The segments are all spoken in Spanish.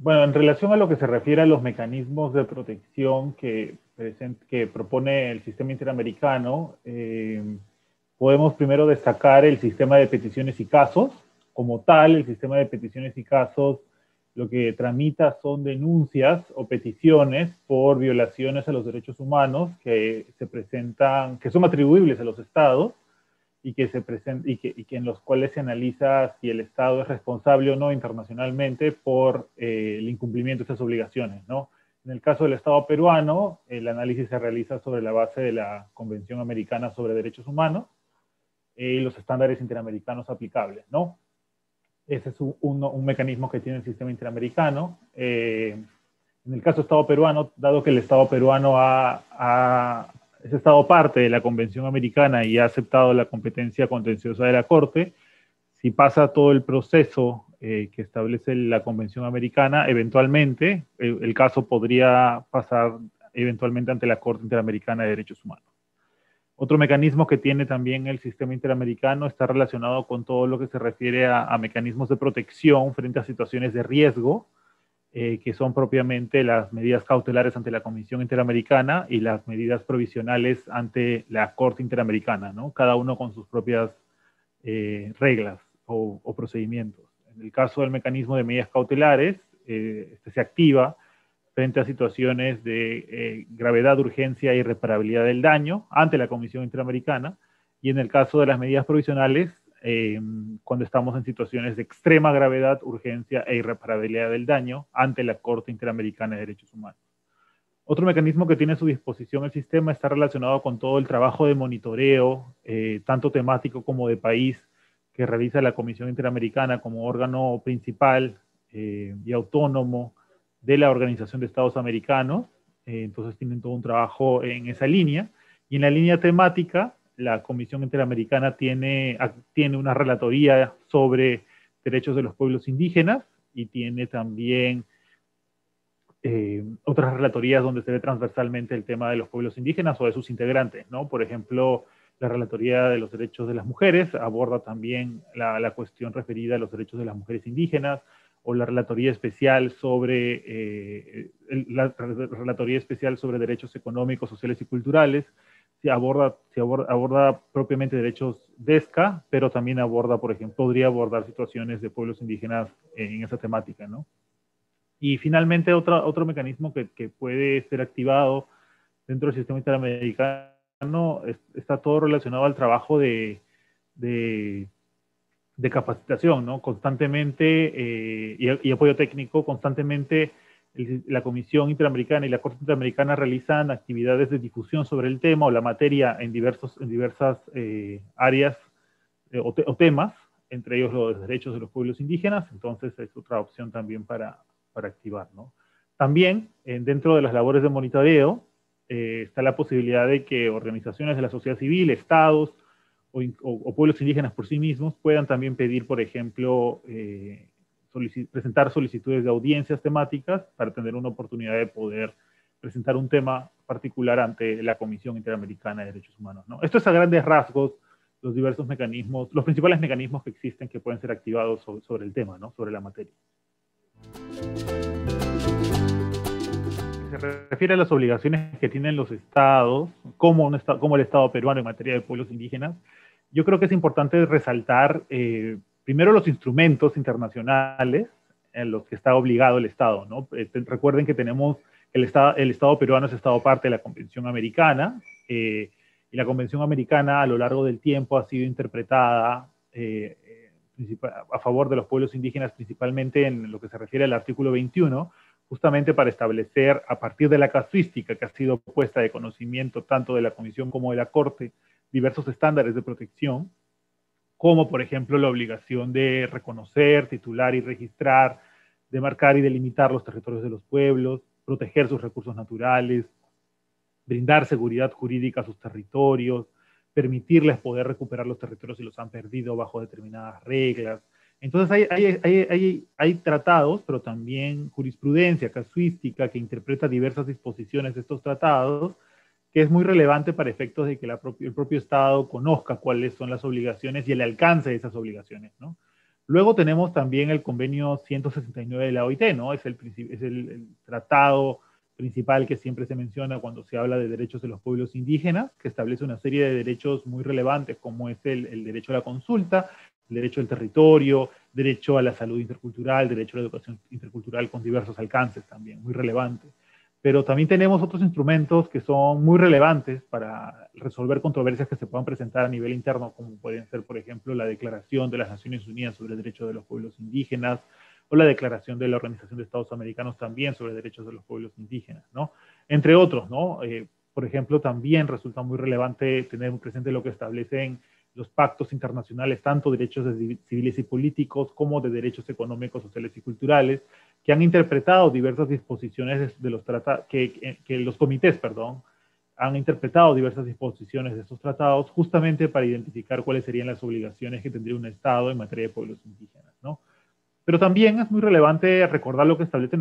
Bueno, en relación a lo que se refiere a los mecanismos de protección que propone el sistema interamericano, podemos primero destacar el sistema de peticiones y casos. Como tal, el sistema de peticiones y casos lo que tramita son denuncias o peticiones por violaciones a los derechos humanos que se presentan, que son atribuibles a los estados y que se presenta y que en los cuales se analiza si el Estado es responsable o no internacionalmente por el incumplimiento de estas obligaciones, ¿no? En el caso del Estado peruano, el análisis se realiza sobre la base de la Convención Americana sobre Derechos Humanos y los estándares interamericanos aplicables, ¿no? Ese es un mecanismo que tiene el sistema interamericano. En el caso del Estado peruano, dado que el Estado peruano es Estado parte de la Convención Americana y ha aceptado la competencia contenciosa de la Corte, si pasa todo el proceso que establece la Convención Americana, eventualmente el caso podría pasar eventualmente ante la Corte Interamericana de Derechos Humanos. Otro mecanismo que tiene también el sistema interamericano está relacionado con todo lo que se refiere a mecanismos de protección frente a situaciones de riesgo, que son propiamente las medidas cautelares ante la Comisión Interamericana y las medidas provisionales ante la Corte Interamericana, ¿no? Cada uno con sus propias reglas o procedimientos. En el caso del mecanismo de medidas cautelares, este se activa frente a situaciones de gravedad, urgencia e irreparabilidad del daño ante la Comisión Interamericana, y en el caso de las medidas provisionales, cuando estamos en situaciones de extrema gravedad, urgencia e irreparabilidad del daño ante la Corte Interamericana de Derechos Humanos. Otro mecanismo que tiene a su disposición el sistema está relacionado con todo el trabajo de monitoreo, tanto temático como de país, que realiza la Comisión Interamericana como órgano principal y autónomo de la Organización de Estados Americanos. Entonces tienen todo un trabajo en esa línea. Y en la línea temática, la Comisión Interamericana tiene una relatoría sobre derechos de los pueblos indígenas y tiene también otras relatorías donde se ve transversalmente el tema de los pueblos indígenas o de sus integrantes, ¿no? Por ejemplo, la relatoría de los derechos de las mujeres aborda también la cuestión referida a los derechos de las mujeres indígenas, o la relatoría especial sobre derechos económicos, sociales y culturales. Se aborda propiamente derechos DESCA, pero también aborda, por ejemplo, podría abordar situaciones de pueblos indígenas en esa temática, ¿no? Y finalmente otro mecanismo que puede ser activado dentro del sistema interamericano está todo relacionado al trabajo de capacitación, ¿no? Constantemente, y apoyo técnico, constantemente la Comisión Interamericana y la Corte Interamericana realizan actividades de difusión sobre el tema o la materia en diversas áreas o temas, entre ellos los derechos de los pueblos indígenas. Entonces es otra opción también para activar, ¿no? También, dentro de las labores de monitoreo, está la posibilidad de que organizaciones de la sociedad civil, estados o pueblos indígenas por sí mismos puedan también pedir, por ejemplo, presentar solicitudes de audiencias temáticas para tener una oportunidad de poder presentar un tema particular ante la Comisión Interamericana de Derechos Humanos, ¿no? Esto es a grandes rasgos los diversos mecanismos, los principales mecanismos que existen que pueden ser activados sobre el tema, ¿no? Sobre la materia. Se refiere a las obligaciones que tienen los estados, como el Estado peruano en materia de pueblos indígenas. Yo creo que es importante resaltar primero los instrumentos internacionales en los que está obligado el Estado, ¿no? Recuerden que tenemos el Estado peruano es Estado parte de la Convención Americana, y la Convención Americana a lo largo del tiempo ha sido interpretada a favor de los pueblos indígenas, principalmente en lo que se refiere al artículo 21, justamente para establecer, a partir de la casuística que ha sido puesta de conocimiento tanto de la Comisión como de la Corte, diversos estándares de protección, como por ejemplo la obligación de reconocer, titular y registrar, de marcar y delimitar los territorios de los pueblos, proteger sus recursos naturales, brindar seguridad jurídica a sus territorios, permitirles poder recuperar los territorios si los han perdido bajo determinadas reglas. Entonces hay tratados, pero también jurisprudencia casuística que interpreta diversas disposiciones de estos tratados que es muy relevante para efectos de que el propio Estado conozca cuáles son las obligaciones y el alcance de esas obligaciones, ¿no? Luego tenemos también el convenio 169 de la OIT, ¿no? Es el tratado principal que siempre se menciona cuando se habla de derechos de los pueblos indígenas, que establece una serie de derechos muy relevantes, como es el derecho a la consulta, el derecho al territorio, derecho a la salud intercultural, derecho a la educación intercultural con diversos alcances también, muy relevante. Pero también tenemos otros instrumentos que son muy relevantes para resolver controversias que se puedan presentar a nivel interno, como pueden ser, por ejemplo, la Declaración de las Naciones Unidas sobre el Derecho de los Pueblos Indígenas, o la Declaración de la Organización de Estados Americanos también sobre derechos de los pueblos indígenas, ¿no? Entre otros, ¿no? Por ejemplo, también resulta muy relevante tener presente lo que establecen los pactos internacionales, tanto derechos civiles y políticos como de derechos económicos, sociales y culturales, que han interpretado diversas disposiciones de los tratados, que los comités, perdón, han interpretado diversas disposiciones de estos tratados justamente para identificar cuáles serían las obligaciones que tendría un Estado en materia de pueblos indígenas, ¿no? Pero también es muy relevante recordar lo que establece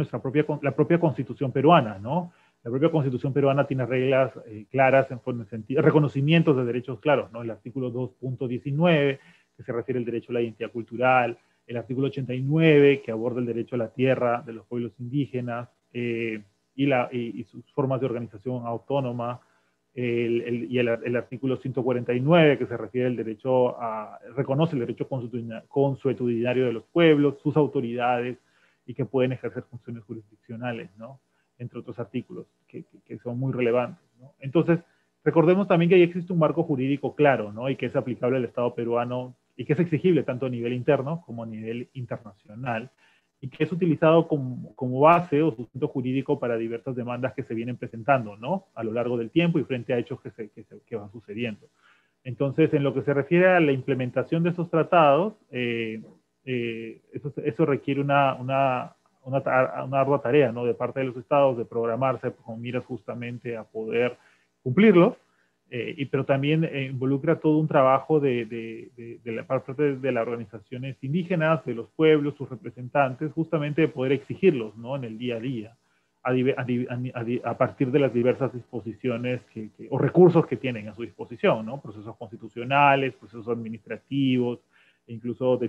la propia Constitución peruana, ¿no? La propia Constitución peruana tiene reglas claras en sentido, reconocimientos de derechos claros, ¿no? El artículo 2.19, que se refiere al derecho a la identidad cultural, el artículo 89, que aborda el derecho a la tierra de los pueblos indígenas y sus formas de organización autónoma, el artículo 149, que se refiere al derecho reconoce el derecho consuetudinario de los pueblos, sus autoridades, y que pueden ejercer funciones jurisdiccionales, ¿no? Entre otros artículos que son muy relevantes, ¿no? Entonces, recordemos también que ahí existe un marco jurídico claro, ¿no? Y que es aplicable al Estado peruano y que es exigible tanto a nivel interno como a nivel internacional, y que es utilizado como base o sustento jurídico para diversas demandas que se vienen presentando, ¿no? A lo largo del tiempo y frente a hechos que van sucediendo. Entonces, en lo que se refiere a la implementación de esos tratados, eso requiere una ardua tarea, ¿no? De parte de los estados de programarse con miras justamente a poder cumplirlos, pero también involucra todo un trabajo de la parte de las organizaciones indígenas, de los pueblos, sus representantes, justamente de poder exigirlos, ¿no? En el día a día, a partir de las diversas disposiciones o recursos que tienen a su disposición, ¿no? Procesos constitucionales, procesos administrativos, e incluso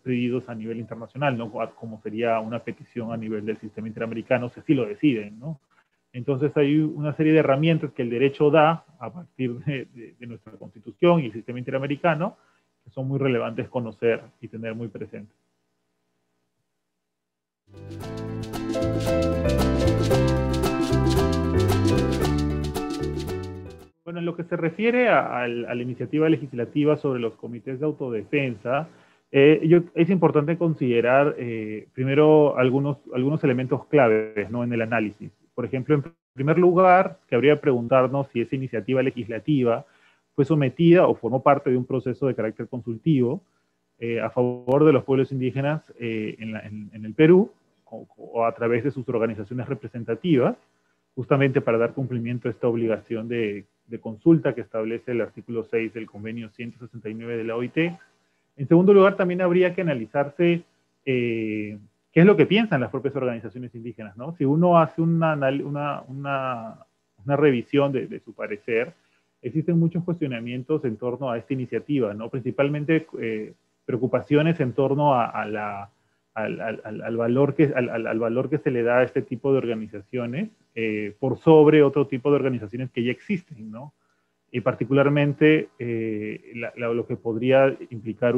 pedidos a nivel internacional, ¿no? Como sería una petición a nivel del sistema interamericano, si así lo deciden, ¿no? Entonces hay una serie de herramientas que el derecho da a partir de nuestra Constitución y el sistema interamericano que son muy relevantes conocer y tener muy presentes. Bueno, en lo que se refiere a la iniciativa legislativa sobre los comités de autodefensa, es importante considerar primero algunos elementos claves, ¿no? En el análisis. Por ejemplo, en primer lugar, que habría que preguntarnos si esa iniciativa legislativa fue sometida o formó parte de un proceso de carácter consultivo a favor de los pueblos indígenas en el Perú o a través de sus organizaciones representativas, justamente para dar cumplimiento a esta obligación de consulta que establece el artículo 6 del convenio 169 de la OIT. En segundo lugar, también habría que analizarse qué es lo que piensan las propias organizaciones indígenas, ¿no? Si uno hace una revisión de su parecer, existen muchos cuestionamientos en torno a esta iniciativa, ¿no? Principalmente preocupaciones en torno al valor que se le da a este tipo de organizaciones por sobre otro tipo de organizaciones que ya existen, ¿no? Y particularmente lo que podría implicar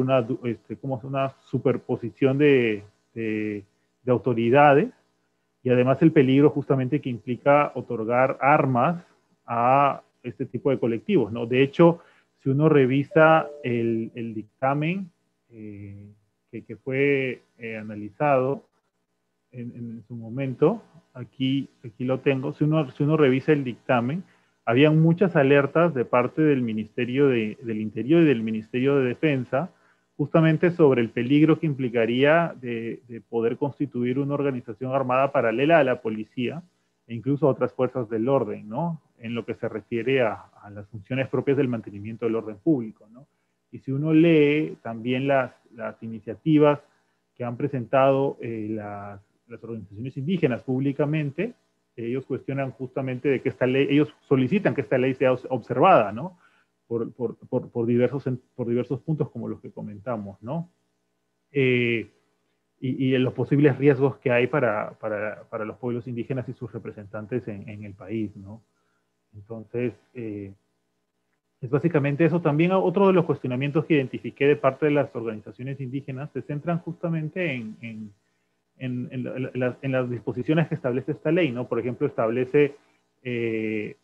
como una superposición de autoridades y además el peligro justamente que implica otorgar armas a este tipo de colectivos, ¿no? De hecho, si uno revisa el dictamen que fue analizado en su momento, aquí lo tengo, si uno revisa el dictamen, habían muchas alertas de parte del Ministerio del Interior y del Ministerio de Defensa, justamente sobre el peligro que implicaría de poder constituir una organización armada paralela a la policía e incluso a otras fuerzas del orden, ¿no? En lo que se refiere a las funciones propias del mantenimiento del orden público, ¿no? Y si uno lee también las iniciativas que han presentado las organizaciones indígenas públicamente, ellos cuestionan justamente de que esta ley, ellos solicitan que esta ley sea observada, ¿no? Por diversos puntos como los que comentamos, ¿no? Y en los posibles riesgos que hay para los pueblos indígenas y sus representantes en el país, ¿no? Entonces, es básicamente eso. También otro de los cuestionamientos que identifiqué de parte de las organizaciones indígenas se centran justamente en las disposiciones que establece esta ley, ¿no? Por ejemplo, establece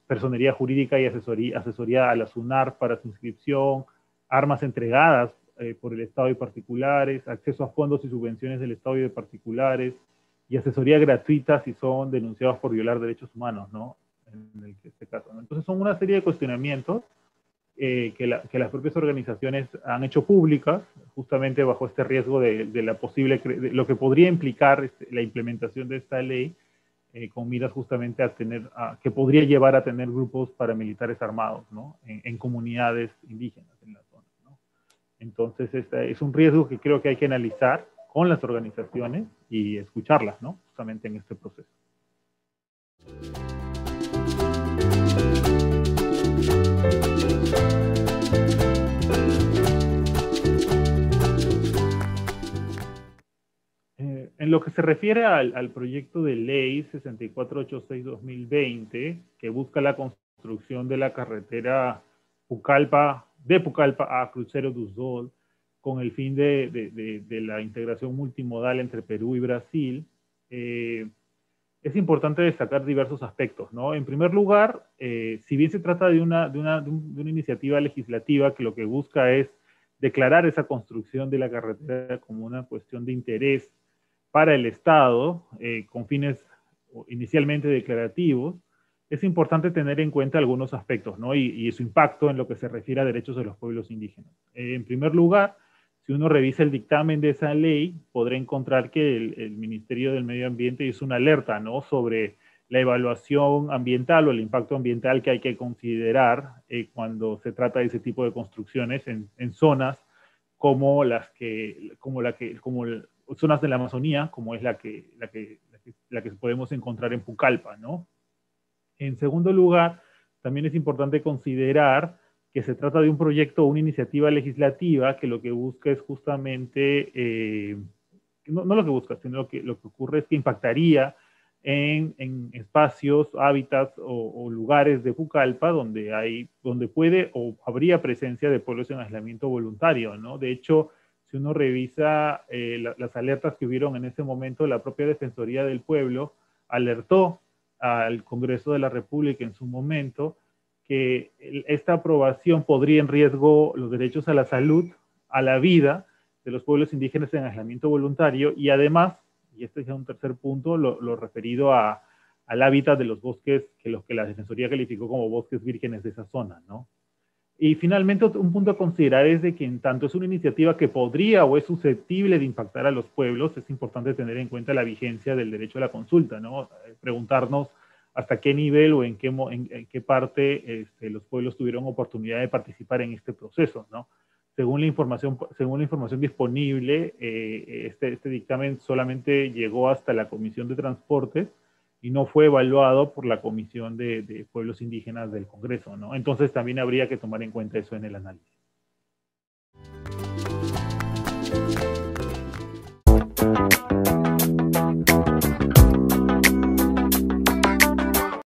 personería jurídica y asesoría a la SUNAR para su inscripción, armas entregadas por el Estado y particulares, acceso a fondos y subvenciones del Estado y de particulares, y asesoría gratuita si son denunciados por violar derechos humanos, ¿no? En este caso, ¿no? Entonces son una serie de cuestionamientos que las propias organizaciones han hecho públicas, justamente bajo este riesgo de la posible, de lo que podría implicar la implementación de esta ley, con miras justamente que podría llevar a tener grupos paramilitares armados, ¿no? En comunidades indígenas en la zona, ¿no? Entonces, este es un riesgo que creo que hay que analizar con las organizaciones y escucharlas, ¿no? Justamente en este proceso. En lo que se refiere al proyecto de ley 6486-2020, que busca la construcción de la carretera de Pucallpa a Crucero do Sol, con el fin de la integración multimodal entre Perú y Brasil, es importante destacar diversos aspectos, ¿no? En primer lugar, si bien se trata de una iniciativa legislativa que lo que busca es declarar esa construcción de la carretera como una cuestión de interés para el Estado, con fines inicialmente declarativos, es importante tener en cuenta algunos aspectos, ¿no? Y su impacto en lo que se refiere a derechos de los pueblos indígenas. En primer lugar, si uno revisa el dictamen de esa ley, podrá encontrar que el Ministerio del Medio Ambiente hizo una alerta, ¿no? Sobre la evaluación ambiental o el impacto ambiental que hay que considerar cuando se trata de ese tipo de construcciones en zonas como zonas de la Amazonía, como es la que podemos encontrar en Pucallpa, ¿no? En segundo lugar, también es importante considerar que se trata de un proyecto o una iniciativa legislativa que lo que busca es justamente, no lo que busca, sino lo que ocurre es que impactaría en espacios, hábitats o lugares de Pucallpa donde puede o habría presencia de pueblos en aislamiento voluntario, ¿no? De hecho, si uno revisa las alertas que hubieron en ese momento, la propia Defensoría del Pueblo alertó al Congreso de la República en su momento que esta aprobación pondría en riesgo los derechos a la salud, a la vida de los pueblos indígenas en aislamiento voluntario y además, y este es un tercer punto, lo referido al hábitat de los bosques que la Defensoría calificó como bosques vírgenes de esa zona, ¿no? Y finalmente, un punto a considerar es de que en tanto es una iniciativa que podría o es susceptible de impactar a los pueblos, es importante tener en cuenta la vigencia del derecho a la consulta, ¿no? Preguntarnos hasta qué nivel o en qué parte los pueblos tuvieron oportunidad de participar en este proceso, ¿no? Según la información disponible, este dictamen solamente llegó hasta la Comisión de Transportes y no fue evaluado por la Comisión de Pueblos Indígenas del Congreso, ¿no? Entonces también habría que tomar en cuenta eso en el análisis.